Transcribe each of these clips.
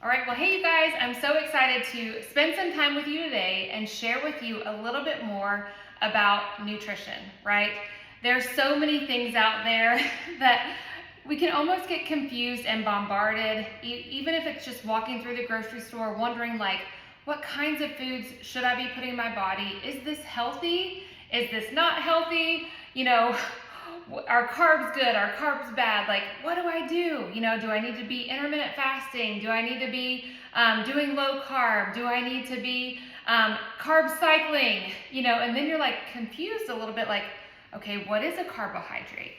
All right, well, hey you guys, I'm so excited to spend some time with you today and share with you a little bit more about nutrition, right? There's so many things out there that we can almost get confused and bombarded, even if it's just walking through the grocery store wondering like, what kinds of foods should I be putting in my body? Is this healthy? Is this not healthy? Are carbs good? Are carbs bad? Like, what do I do? Do I need to be intermittent fasting? Do I need to be doing low carb? Do I need to be carb cycling? And then you're like confused a little bit, like, okay, what is a carbohydrate?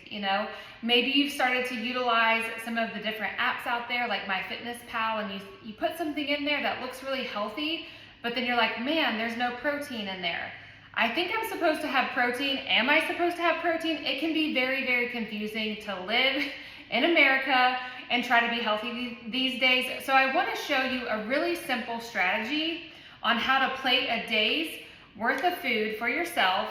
Maybe you've started to utilize some of the different apps out there, like MyFitnessPal, and you put something in there that looks really healthy, but then you're like, man, there's no protein in there. I think I'm supposed to have protein. Am I supposed to have protein? It can be very, very confusing to live in America and try to be healthy these days. So I want to show you a really simple strategy on how to plate a day's worth of food for yourself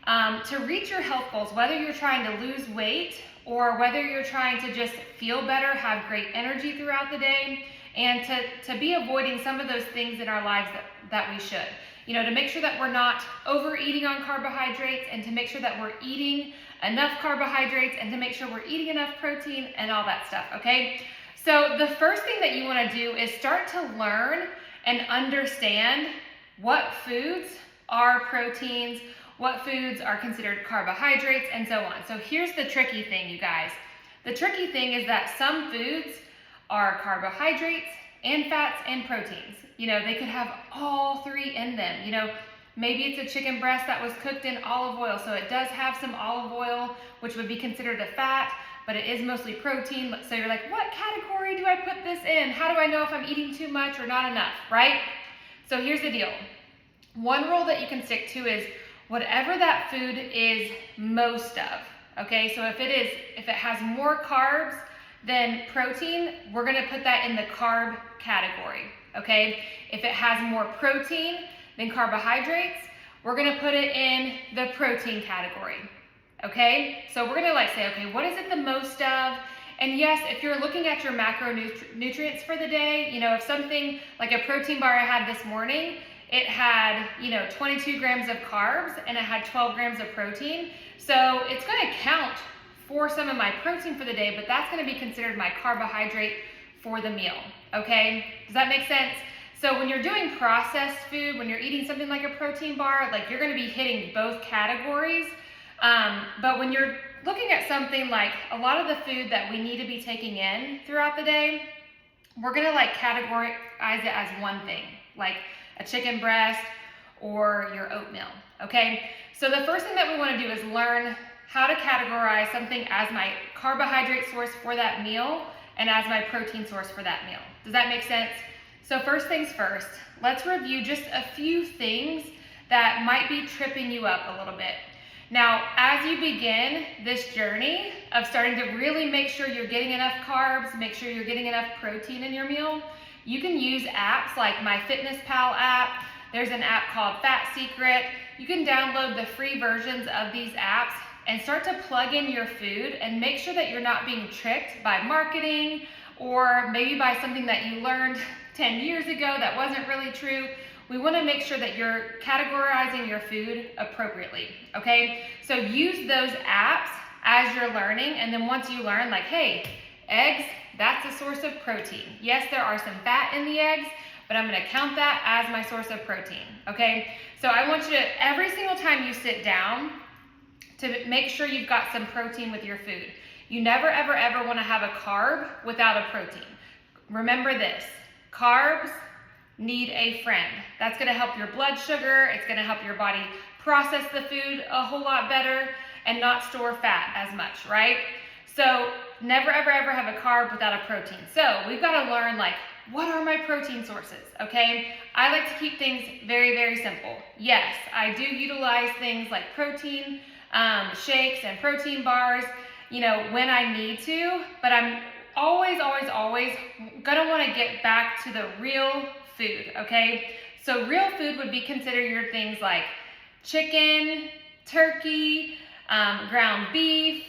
to reach your health goals, whether you're trying to lose weight or whether you're trying to just feel better, have great energy throughout the day, and to be avoiding some of those things in our lives that we should. To make sure that we're not overeating on carbohydrates, and to make sure that we're eating enough carbohydrates, and to make sure we're eating enough protein and all that stuff, okay? So the first thing that you want to do is start to learn and understand what foods are proteins, what foods are considered carbohydrates, and so on. So here's the tricky thing, you guys. The tricky thing is that some foods are carbohydrates and fats and proteins. They could have all three in them. Maybe it's a chicken breast that was cooked in olive oil, so it does have some olive oil, which would be considered a fat, but it is mostly protein. So you're like, what category do I put this in? How do I know if I'm eating too much or not enough, right? So here's the deal. One rule that you can stick to is whatever that food is most of, okay? So if it has more carbs than protein, we're gonna put that in the carb category, okay? If it has more protein than carbohydrates, we're gonna put it in the protein category, okay? So we're gonna say, okay, what is it the most of? And yes, if you're looking at your macronutrients for the day, if something like a protein bar I had this morning, it had, 22 grams of carbs and it had 12 grams of protein. So it's gonna count for some of my protein for the day, but that's gonna be considered my carbohydrate for the meal, okay? Does that make sense? So when you're doing processed food, when you're eating something like a protein bar, like you're gonna be hitting both categories. But when you're looking at something like a lot of the food that we need to be taking in throughout the day, we're gonna categorize it as one thing, like a chicken breast or your oatmeal, okay? So the first thing that we wanna do is learn how to categorize something as my carbohydrate source for that meal and as my protein source for that meal. Does that make sense? So first things first, let's review just a few things that might be tripping you up a little bit. Now, as you begin this journey of starting to really make sure you're getting enough carbs, make sure you're getting enough protein in your meal, you can use apps like MyFitnessPal app. There's an app called Fat Secret. You can download the free versions of these apps and start to plug in your food and make sure that you're not being tricked by marketing or maybe by something that you learned 10 years ago that wasn't really true. We want to make sure that you're categorizing your food appropriately, okay? So use those apps as you're learning, and then once you learn, like, hey, eggs, that's a source of protein. Yes, there are some fat in the eggs, but I'm going to count that as my source of protein, okay? So I want you to, every single time you sit down, to make sure you've got some protein with your food. You never, ever, ever want to have a carb without a protein. Remember this, carbs need a friend. That's going to help your blood sugar. It's going to help your body process the food a whole lot better and not store fat as much, right? So never, ever, ever have a carb without a protein. So we've got to learn, like, what are my protein sources, okay? I like to keep things very, very simple. Yes, I do utilize things like protein shakes and protein bars, when I need to, but I'm always gonna wanna get back to the real food, okay? So real food would be considered your things like chicken, turkey, ground beef,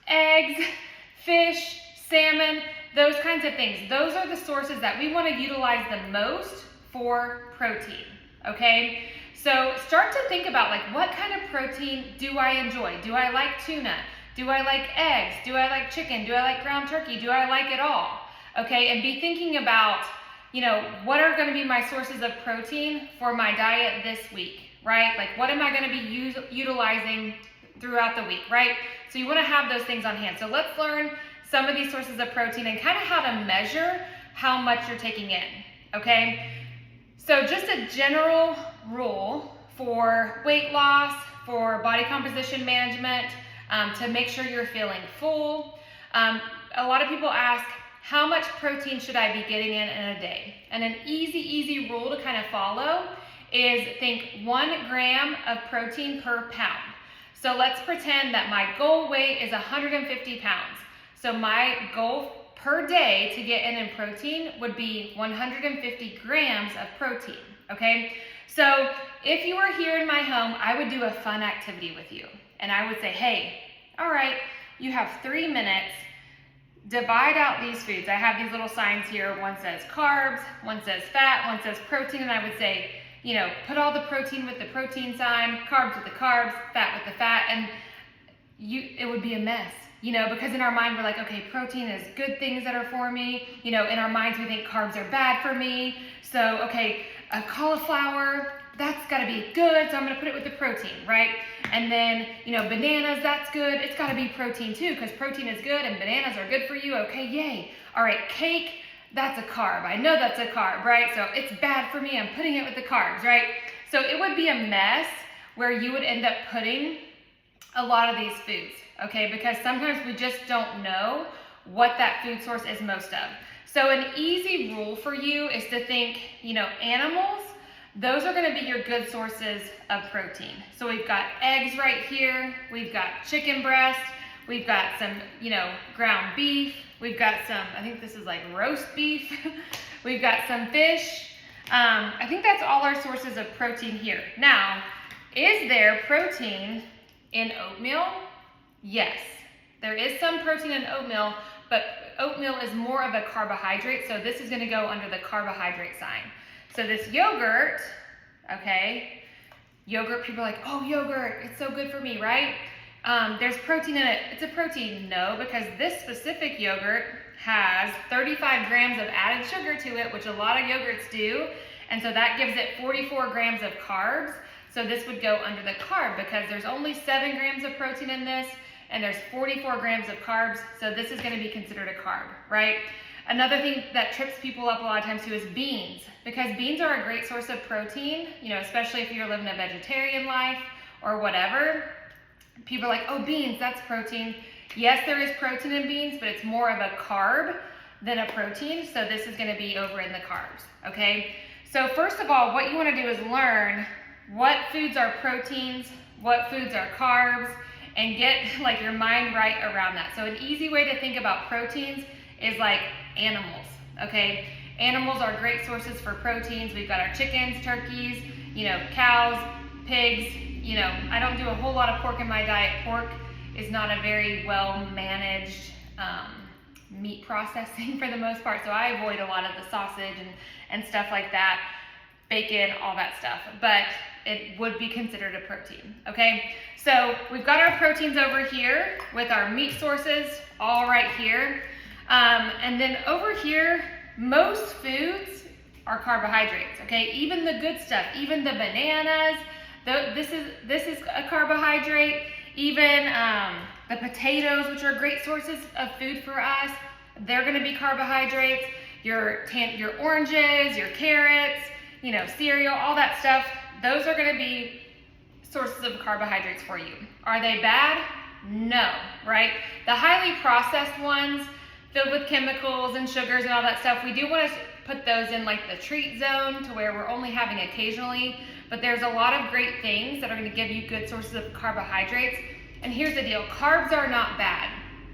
eggs, fish, salmon. those kinds of things. Those are the sources that we want to utilize the most for protein, okay? So start to think about, like, what kind of protein do I enjoy? Do I like tuna? Do I like eggs? Do I like chicken? Do I like ground turkey? Do I like it all? Okay, and be thinking about, you know, what are going to be my sources of protein for my diet this week, right? Like, what am I going to be utilizing throughout the week, right? So you want to have those things on hand. So let's learn some of these sources of protein and kind of how to measure how much you're taking in, okay? So just a general rule for weight loss, for body composition management, to make sure you're feeling full. A lot of people ask, how much protein should I be getting in a day? And an easy rule to kind of follow is think 1 gram of protein per pound. So let's pretend that my goal weight is 150 pounds. So my goal per day to get in protein would be 150 grams of protein, okay? So if you were here in my home, I would do a fun activity with you. And I would say, hey, all right, you have 3 minutes, divide out these foods. I have these little signs here. One says carbs, one says fat, one says protein, and I would say, you know, put all the protein with the protein sign, carbs with the carbs, fat with the fat, and it would be a mess, you know, because in our mind we're like, okay, protein is good things that are for me. You know, in our minds we think carbs are bad for me. So, okay, a cauliflower, that's gotta be good, so I'm gonna put it with the protein, right? And then, you know, bananas, that's good. It's gotta be protein too, because protein is good and bananas are good for you. Okay, yay. All right, cake, that's a carb. I know that's a carb, right? So it's bad for me, I'm putting it with the carbs, right? So it would be a mess where you would end up putting a lot of these foods, okay? Because sometimes we just don't know what that food source is most of. So an easy rule for you is to think, you know, animals, those are gonna be your good sources of protein. So we've got eggs right here, we've got chicken breast, we've got some, you know, ground beef, we've got some, I think this is like roast beef, we've got some fish. I think that's all our sources of protein here. Now, is there protein in oatmeal? Yes, there is some protein in oatmeal, but oatmeal is more of a carbohydrate, so this is gonna go under the carbohydrate sign. So this yogurt, okay, yogurt, people are like, oh, yogurt, it's so good for me, right? There's protein in it. It's a protein. No, because this specific yogurt has 35 grams of added sugar to it, which a lot of yogurts do, and so that gives it 44 grams of carbs. So this would go under the carb because there's only 7 grams of protein in this, and there's 44 grams of carbs, so this is gonna be considered a carb, right? Another thing that trips people up a lot of times too is beans, because beans are a great source of protein, you know, especially if you're living a vegetarian life or whatever. People are like, oh, beans, that's protein. Yes, there is protein in beans, but it's more of a carb than a protein, so this is gonna be over in the carbs, okay? So first of all, what you wanna do is learn what foods are proteins, what foods are carbs, and get like your mind right around that. So an easy way to think about proteins is like animals, okay? Animals are great sources for proteins. We've got our chickens, turkeys, you know, cows, pigs. You know, I don't do a whole lot of pork in my diet. Pork is not a very well managed meat processing for the most part, so I avoid a lot of the sausage and stuff like that, bacon, all that stuff, but it would be considered a protein, okay? So we've got our proteins over here with our meat sources all right here. And then over here, most foods are carbohydrates, okay? Even the good stuff, even the bananas, this is a carbohydrate. Even the potatoes, which are great sources of food for us, they're gonna be carbohydrates. Your oranges, your carrots, you know, cereal, all that stuff, those are gonna be sources of carbohydrates for you. Are they bad? No, right? The highly processed ones, filled with chemicals and sugars and all that stuff, we do want to put those in like the treat zone to where we're only having occasionally, but there's a lot of great things that are going to give you good sources of carbohydrates. And here's the deal, carbs are not bad,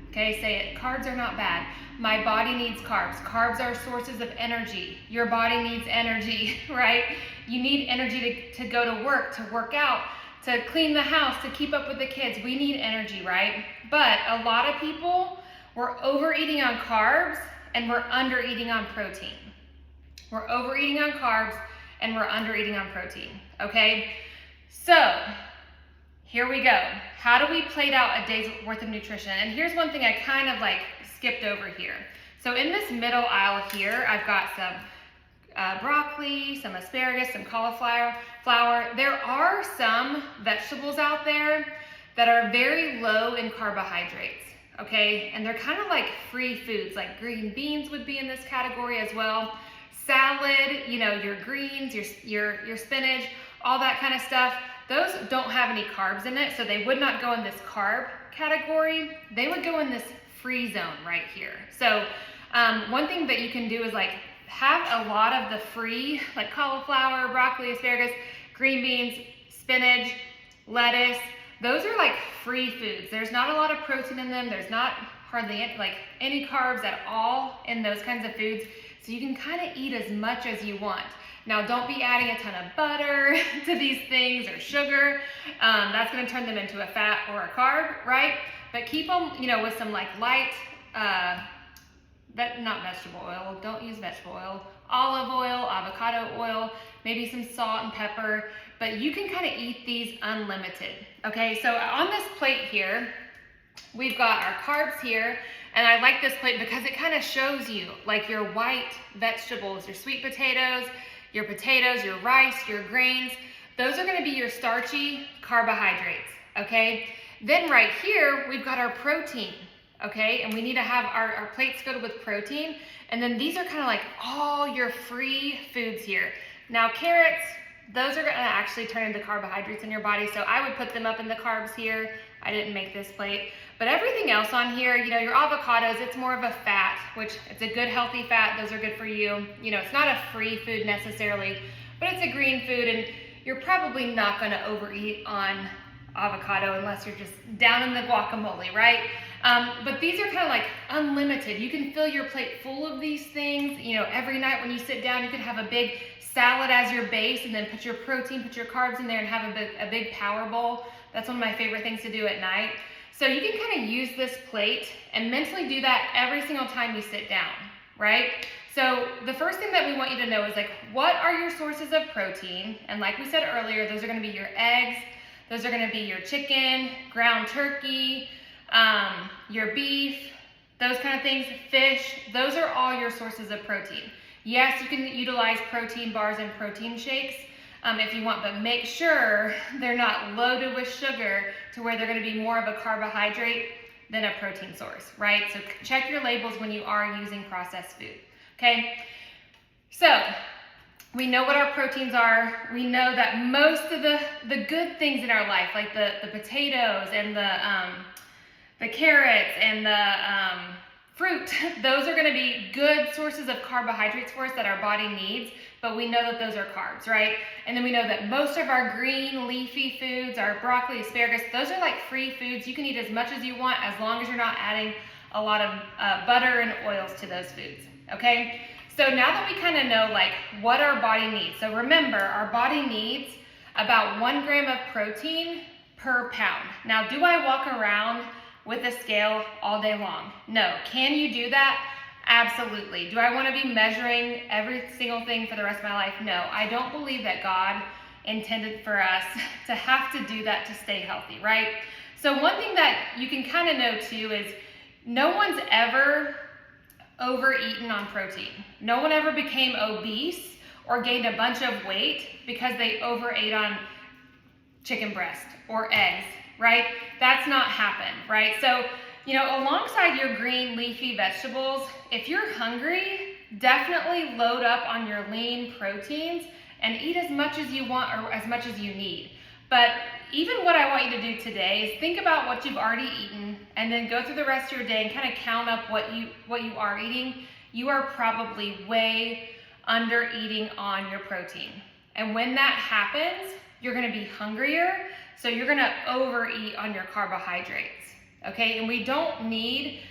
okay? Say it, carbs are not bad. My body needs carbs. Carbs are sources of energy. Your body needs energy, right? You need energy to go to work out, to clean the house, to keep up with the kids. We need energy, right? But a lot of people, we're overeating on carbs and we're under eating on protein. We're overeating on carbs and we're under eating on protein, okay? So here we go. How do we plate out a day's worth of nutrition? And here's one thing I kind of like skipped over here. So in this middle aisle here, I've got some broccoli, some asparagus, some cauliflower. There are some vegetables out there that are very low in carbohydrates, okay? And they're kind of like free foods, like green beans would be in this category as well. Salad, you know, your greens, your spinach, all that kind of stuff. Those don't have any carbs in it, so they would not go in this carb category. They would go in this free zone right here. So one thing that you can do is like have a lot of the free, like cauliflower, broccoli, asparagus, green beans, spinach, lettuce. Those are like free foods. There's not a lot of protein in them. There's not hardly any carbs at all in those kinds of foods. So you can kind of eat as much as you want. Now, don't be adding a ton of butter to these things or sugar. That's going to turn them into a fat or a carb, right? But keep them, you know, with some like light, not vegetable oil. Don't use vegetable oil. Olive oil, avocado oil, maybe some salt and pepper. But you can kind of eat these unlimited. Okay, so on this plate here, we've got our carbs here. And I like this plate because it kind of shows you like your white vegetables, your sweet potatoes, your rice, your grains. Those are going to be your starchy carbohydrates, okay? Then right here, we've got our protein, okay? And we need to have our plates filled with protein. And then these are kind of like all your free foods here. Now carrots, those are going to actually turn into carbohydrates in your body. So I would put them up in the carbs here. I didn't make this plate. But everything else on here, you know, your avocados, it's more of a fat, which it's a good healthy fat. Those are good for you. You know, it's not a free food necessarily, but it's a green food, and you're probably not going to overeat on avocado unless you're just down in the guacamole, right? But these are kind of like unlimited. You can fill your plate full of these things. You know, every night when you sit down, you could have a big salad as your base and then put your protein, put your carbs in there and have a big power bowl. That's one of my favorite things to do at night. So you can kind of use this plate and mentally do that every single time you sit down, right? So the first thing that we want you to know is like, what are your sources of protein? And like we said earlier, those are going to be your eggs, those are going to be your chicken, ground turkey, your beef, those kind of things, fish. Those are all your sources of protein. Yes, you can utilize protein bars and protein shakes if you want, but make sure they're not loaded with sugar to where they're going to be more of a carbohydrate than a protein source, right? So check your labels when you are using processed food, okay? So we know what our proteins are. We know that most of the good things in our life, like the potatoes and the carrots and the fruit, those are going to be good sources of carbohydrates for us that our body needs, but we know that those are carbs, right? And then we know that most of our green leafy foods, our broccoli, asparagus, those are like free foods. You can eat as much as you want as long as you're not adding a lot of butter and oils to those foods, okay? So now that we kind of know like what our body needs, so remember our body needs about 1 gram of protein per pound. Now, do I walk around with a scale all day long? No. Can you do that? Absolutely. Do I want to be measuring every single thing for the rest of my life? No. I don't believe that God intended for us to have to do that to stay healthy, right? So one thing that you can kind of know too is no one's ever overeaten on protein. No one ever became obese or gained a bunch of weight because they overate on chicken breast or eggs, right? That's not happened, right? So, you know, alongside your green leafy vegetables, if you're hungry, definitely load up on your lean proteins and eat as much as you want or as much as you need. But even what I want you to do today is think about what you've already eaten and then go through the rest of your day and kind of count up what you are eating. You are probably way under eating on your protein. And when that happens, you're going to be hungrier, so you're going to overeat on your carbohydrates, okay? And we don't need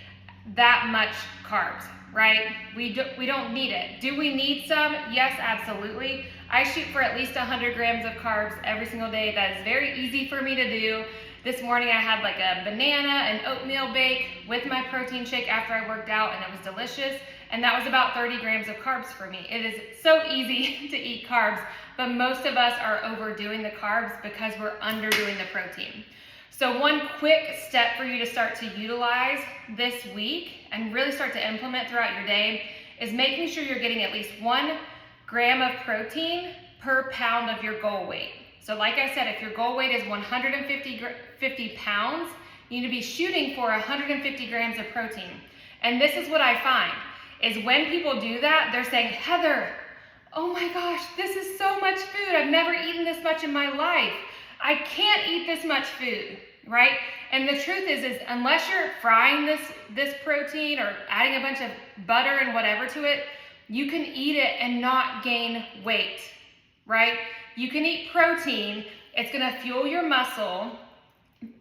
that much carbs, right? We don't need it. Do we need some? Yes, absolutely. I shoot for at least 100 grams of carbs every single day. That is very easy for me to do. This morning I had like a banana and oatmeal bake with my protein shake after I worked out, and it was delicious. And that was about 30 grams of carbs for me. It is so easy to eat carbs, but most of us are overdoing the carbs because we're underdoing the protein. So one quick step for you to start to utilize this week and really start to implement throughout your day is making sure you're getting at least 1 gram of protein per pound of your goal weight. So like I said, if your goal weight is 150 pounds, you need to be shooting for 150 grams of protein. And this is what I find, is when people do that, they're saying, Heather, oh my gosh, this is so much food. I've never eaten this much in my life. I can't eat this much food, right? And the truth is unless you're frying this protein or adding a bunch of butter and whatever to it, you can eat it and not gain weight, right? You can eat protein. It's gonna fuel your muscle.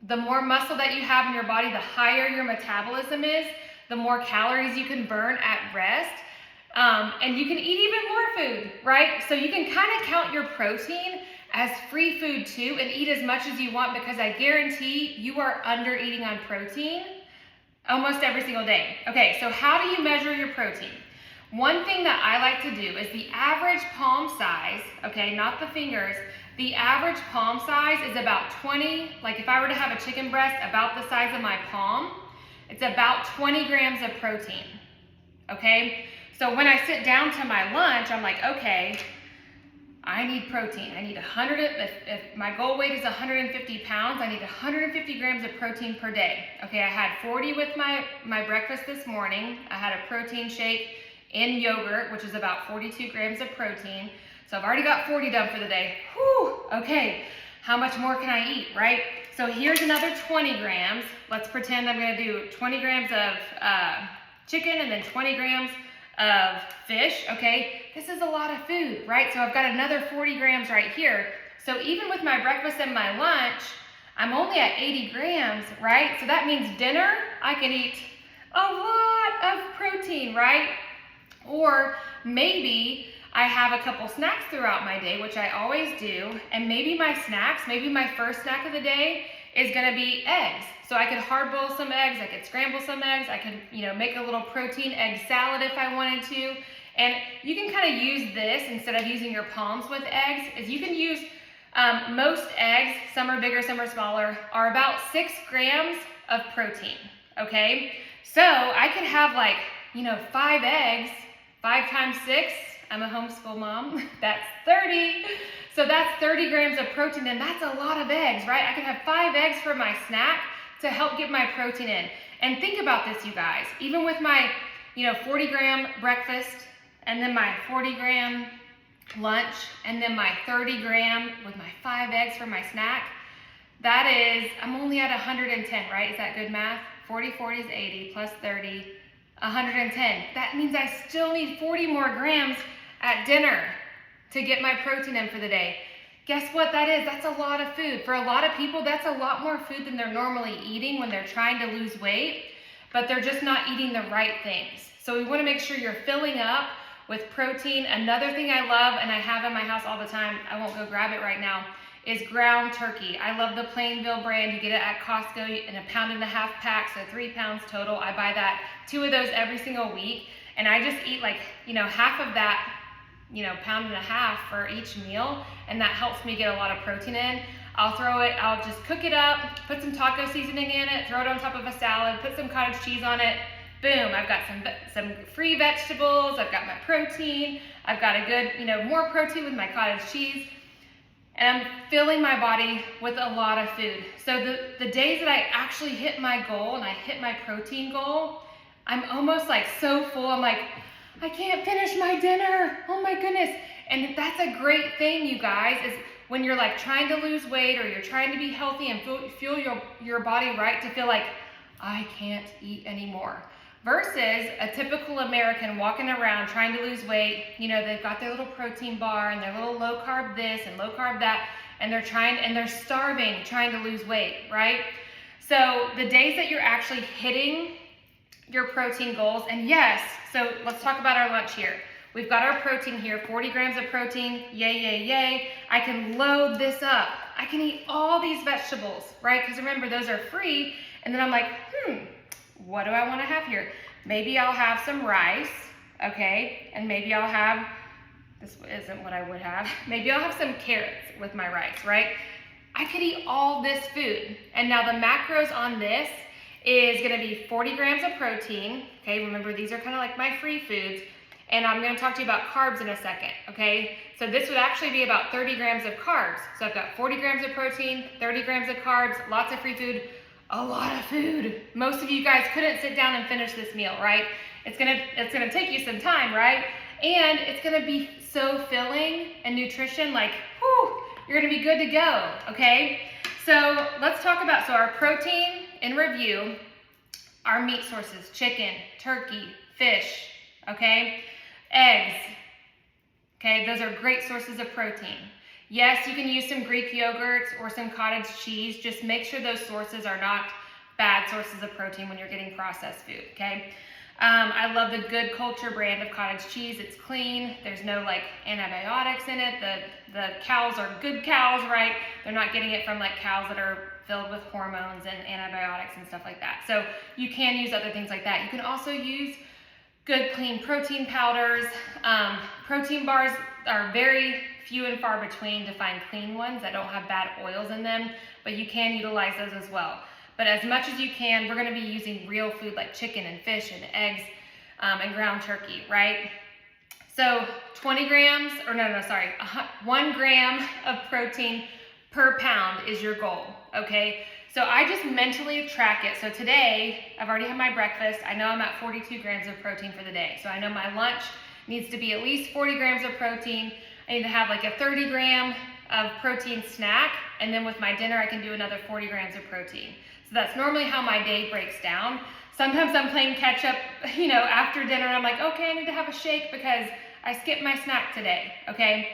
The more muscle that you have in your body, the higher your metabolism is, the more calories you can burn at rest. And you can eat even more food, right? So you can kind of count your protein as free food too and eat as much as you want, because I guarantee you are under eating on protein almost every single day. Okay, so how do you measure your protein? One thing that I like to do is the average palm size, okay, not the fingers, the average palm size is about 20, like if I were to have a chicken breast about the size of my palm, it's about 20 grams of protein, okay? So when I sit down to my lunch, I'm like, okay, I need protein. I need 100, if my goal weight is 150 pounds, I need 150 grams of protein per day. Okay, I had 40 with my breakfast this morning. I had a protein shake in yogurt, which is about 42 grams of protein. So I've already got 40 done for the day. Whew, okay, how much more can I eat, right? So here's another 20 grams. Let's pretend I'm gonna do 20 grams of chicken and then 20 grams of fish, okay? This is a lot of food, right? So I've got another 40 grams right here. So even with my breakfast and my lunch, I'm only at 80 grams, right? So that means dinner, I can eat a lot of protein, right? Or maybe I have a couple snacks throughout my day, which I always do, and maybe my snacks, maybe my first snack of the day is gonna be eggs. So I could hard boil some eggs, I could scramble some eggs, I could, make a little protein egg salad if I wanted to. And you can kind of use this instead of using your palms with eggs, is you can use most eggs, some are bigger, some are smaller, are about 6 grams of protein, okay? So I could have 5 eggs, 5 times 6, I'm a homeschool mom, that's 30. So that's 30 grams of protein, and that's a lot of eggs, right? I can have 5 eggs for my snack to help get my protein in. And think about this, you guys. Even with my, 40-gram breakfast, and then my 40-gram lunch, and then my 30-gram with my 5 eggs for my snack, that is, I'm only at 110, right? Is that good math? 40 is 80, plus 30, 110. That means I still need 40 more grams at dinner to get my protein in for the day. Guess what that is? That's a lot of food. For a lot of people, that's a lot more food than they're normally eating when they're trying to lose weight, but they're just not eating the right things. So we want to make sure you're filling up with protein. Another thing I love, and I have in my house all the time, I won't go grab it right now, is ground turkey. I love the Plainville brand. You get it at Costco in a 1.5 pound pack, so 3 pounds total. I buy that, 2 of those every single week, and I just eat half of that, 1.5 pounds for each meal, and that helps me get a lot of protein in. I'll just cook it up, put some taco seasoning in it, throw it on top of a salad, put some cottage cheese on it. Boom, I've got some free vegetables, I've got my protein, I've got a good, more protein with my cottage cheese, and I'm filling my body with a lot of food. So the days that I actually hit my goal and I hit my protein goal, I'm almost so full, I'm like, I can't finish my dinner, oh my goodness. And that's a great thing, you guys, is when you're trying to lose weight or you're trying to be healthy and fuel your body right to feel like, I can't eat anymore. Versus a typical American walking around trying to lose weight, they've got their little protein bar and their little low carb this and low carb that, and they're starving trying to lose weight, right? So the days that you're actually hitting your protein goals, and yes, so let's talk about our lunch here. We've got our protein here, 40 grams of protein, yay, yay, yay. I can load this up. I can eat all these vegetables, right? Because remember, those are free. And then I'm like, what do I want to have here? Maybe I'll have some rice, okay? And maybe I'll have, this isn't what I would have, maybe I'll have some carrots with my rice, right? I could eat all this food. And now the macros on this is gonna be 40 grams of protein, okay? Remember, these are kind of like my free foods. And I'm gonna talk to you about carbs in a second, okay? So this would actually be about 30 grams of carbs. So I've got 40 grams of protein, 30 grams of carbs, lots of free food, a lot of food. Most of you guys couldn't sit down and finish this meal, right? It's gonna take you some time, right? And it's gonna be so filling and nutrition, like, whew, you're gonna be good to go, okay? So let's talk about, so our protein in review, our meat sources, chicken, turkey, fish, okay? Eggs, okay? Those are great sources of protein. Yes, you can use some Greek yogurts or some cottage cheese. Just make sure those sources are not bad sources of protein when you're getting processed food, okay? I love the Good Culture brand of cottage cheese. It's clean. There's no like antibiotics in it. The cows are good cows, right? They're not getting it from like cows that are filled with hormones and antibiotics and stuff like that. So you can use other things like that. You can also use good clean protein powders. Protein bars are very few and far between to find clean ones that don't have bad oils in them, but you can utilize those as well. But as much as you can, we're gonna be using real food like chicken and fish and eggs and ground turkey, right? So 1 gram of protein per pound is your goal, okay? So I just mentally track it. So today, I've already had my breakfast. I know I'm at 42 grams of protein for the day. So I know my lunch needs to be at least 40 grams of protein. I need to have like a 30 gram of protein snack. And then with my dinner, I can do another 40 grams of protein. So that's normally how my day breaks down. Sometimes I'm playing catch up, after dinner. I'm like, okay, I need to have a shake because I skipped my snack today, okay?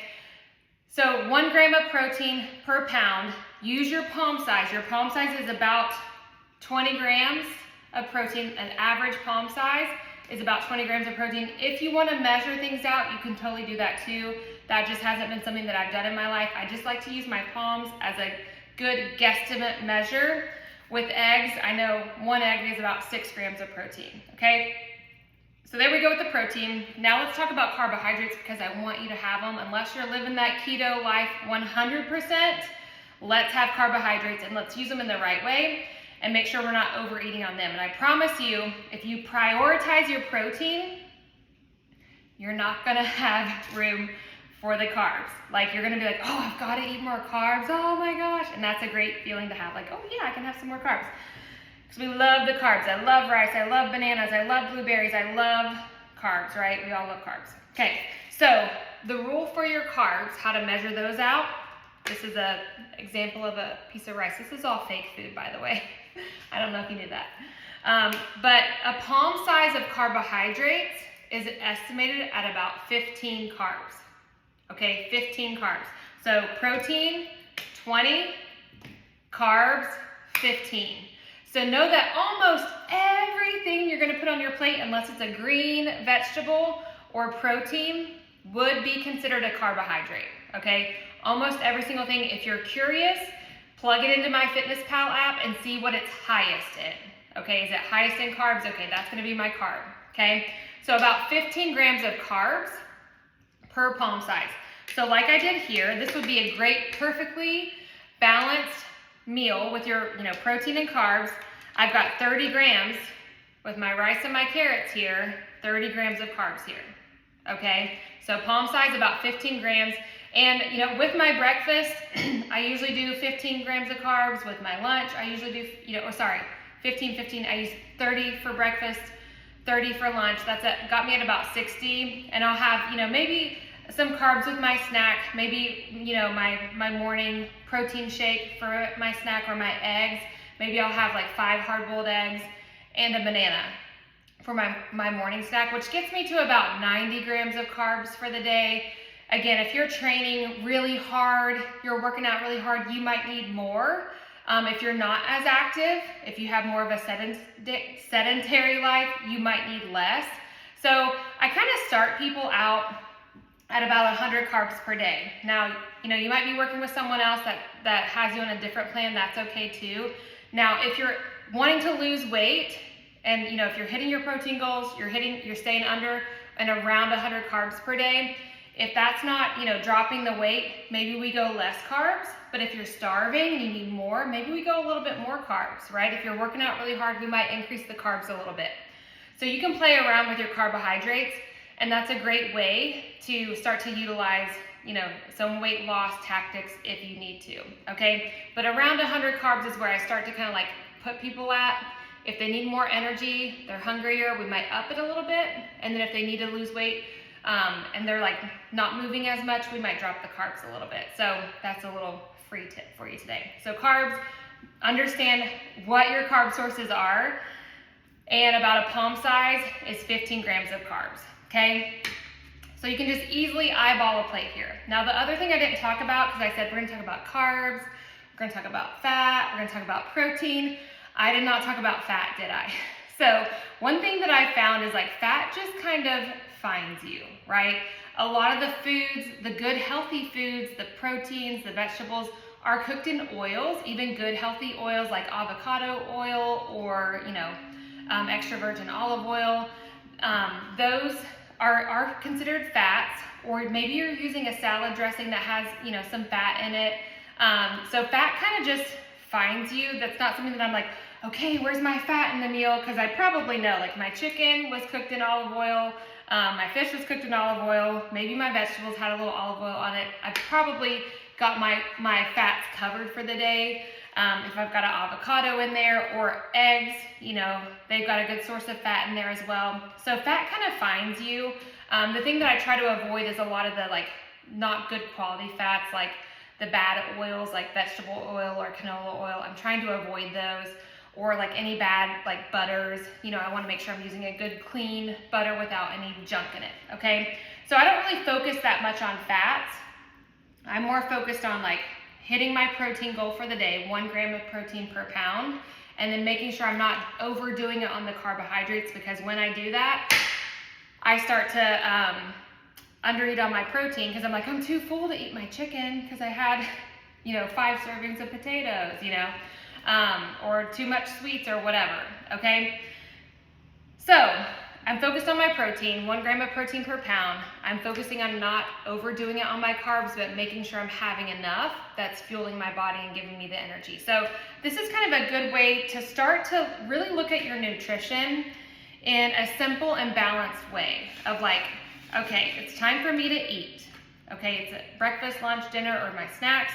So 1 gram of protein per pound. Use your palm size. Your palm size is about 20 grams of protein. An average palm size is about 20 grams of protein. If you want to measure things out, you can totally do that too. That just hasn't been something that I've done in my life. I just like to use my palms as a good guesstimate measure. With eggs, I know 1 egg is about 6 grams of protein, okay? So there we go with the protein. Now let's talk about carbohydrates because I want you to have them. Unless you're living that keto life 100%, let's have carbohydrates and let's use them in the right way and make sure we're not overeating on them. And I promise you, if you prioritize your protein, you're not gonna have room for the carbs. Like you're gonna be like, oh, I've gotta eat more carbs, oh my gosh. And that's a great feeling to have, like, oh yeah, I can have some more carbs. Because we love the carbs. I love rice, I love bananas, I love blueberries, I love carbs, right? We all love carbs. Okay, so the rule for your carbs, how to measure those out. This is an example of a piece of rice. This is all fake food, by the way. I don't know if you knew that. But a palm size of carbohydrates is estimated at about 15 carbs. Okay, 15 carbs. So protein, 20, carbs, 15. So know that almost everything you're gonna put on your plate, unless it's a green vegetable or protein, would be considered a carbohydrate, okay? Almost every single thing. If you're curious, plug it into my MyFitnessPal app and see what it's highest in, okay? Is it highest in carbs? Okay, that's gonna be my carb, okay? So about 15 grams of carbs per palm size. So like I did here, this would be a great, perfectly balanced meal with your protein and carbs. I've got 30 grams with my rice and my carrots here, 30 grams of carbs here, okay? So palm size about 15 grams. And with my breakfast, I usually do 15 grams of carbs. With my lunch, I usually do, 15, I use 30 for breakfast, 30 for lunch. Got me at about 60. And I'll have, maybe some carbs with my snack, maybe, my morning protein shake for my snack or my eggs. Maybe I'll have like 5 hard-boiled eggs and a banana for my morning snack, which gets me to about 90 grams of carbs for the day. Again, if you're training really hard, you're working out really hard, you might need more. If you're not as active, if you have more of a sedentary life, you might need less. So I kind of start people out at about 100 carbs per day. Now, you might be working with someone else that has you on a different plan. That's okay too. Now, if you're wanting to lose weight, and if you're hitting your protein goals, you're staying under and around 100 carbs per day. If that's not, dropping the weight, maybe we go less carbs. But if you're starving and you need more, maybe we go a little bit more carbs, right? If you're working out really hard, we might increase the carbs a little bit. So you can play around with your carbohydrates, and that's a great way to start to utilize, some weight loss tactics if you need to, okay? But around 100 carbs is where I start to kind of like put people at. If they need more energy, they're hungrier, we might up it a little bit. And then if they need to lose weight and they're like not moving as much, we might drop the carbs a little bit. So that's a little free tip for you today. So carbs, understand what your carb sources are. And about a palm size is 15 grams of carbs, okay? So you can just easily eyeball a plate here. Now the other thing I didn't talk about, because I said we're gonna talk about carbs, we're gonna talk about fat, we're gonna talk about protein. I did not talk about fat, did I? So one thing that I found is like fat just kind of finds you, right? A lot of the foods, the good healthy foods, the proteins, the vegetables are cooked in oils, even good healthy oils like avocado oil or, extra virgin olive oil. Those are considered fats, or maybe you're using a salad dressing that has, some fat in it. So fat kind of just finds you. That's not something that I'm like, okay, where's my fat in the meal? Because I probably know, like my chicken was cooked in olive oil, my fish was cooked in olive oil, maybe my vegetables had a little olive oil on it. I've probably got my fats covered for the day. If I've got an avocado in there or eggs, they've got a good source of fat in there as well. So fat kind of finds you. The thing that I try to avoid is a lot of the like not good quality fats, like the bad oils like vegetable oil or canola oil. I'm trying to avoid those, or like any bad like butters. I want to make sure I'm using a good clean butter without any junk in it, okay? So I don't really focus that much on fats. I'm more focused on like hitting my protein goal for the day, 1 gram of protein per pound, and then making sure I'm not overdoing it on the carbohydrates, because when I do that, I start to undereat on my protein because I'm like, I'm too full to eat my chicken because I had, 5 servings of potatoes, or too much sweets or whatever, okay? So I'm focused on my protein, 1 gram of protein per pound. I'm focusing on not overdoing it on my carbs, but making sure I'm having enough that's fueling my body and giving me the energy. So this is kind of a good way to start to really look at your nutrition in a simple and balanced way of like, okay, it's time for me to eat. Okay, it's breakfast, lunch, dinner, or my snacks.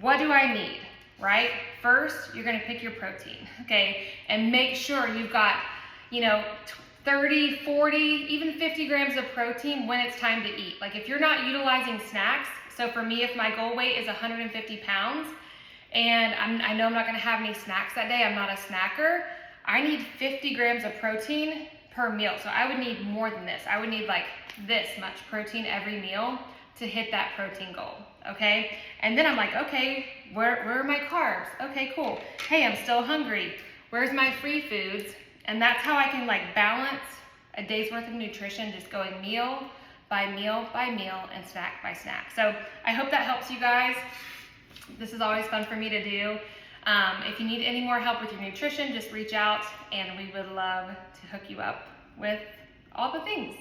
What do I need, right? First, you're gonna pick your protein, okay? And make sure you've got, 30, 40, even 50 grams of protein when it's time to eat. Like if you're not utilizing snacks, so for me, if my goal weight is 150 pounds and I know I'm not gonna have any snacks that day, I'm not a snacker, I need 50 grams of protein per meal. So I would need more than this. I would need like this much protein every meal to hit that protein goal, okay? And then I'm like, okay, where are my carbs? Okay, cool. Hey, I'm still hungry. Where's my free foods? And that's how I can like balance a day's worth of nutrition, just going meal by meal by meal and snack by snack. So I hope that helps you guys. This is always fun for me to do. If you need any more help with your nutrition, just reach out and we would love to hook you up with all the things.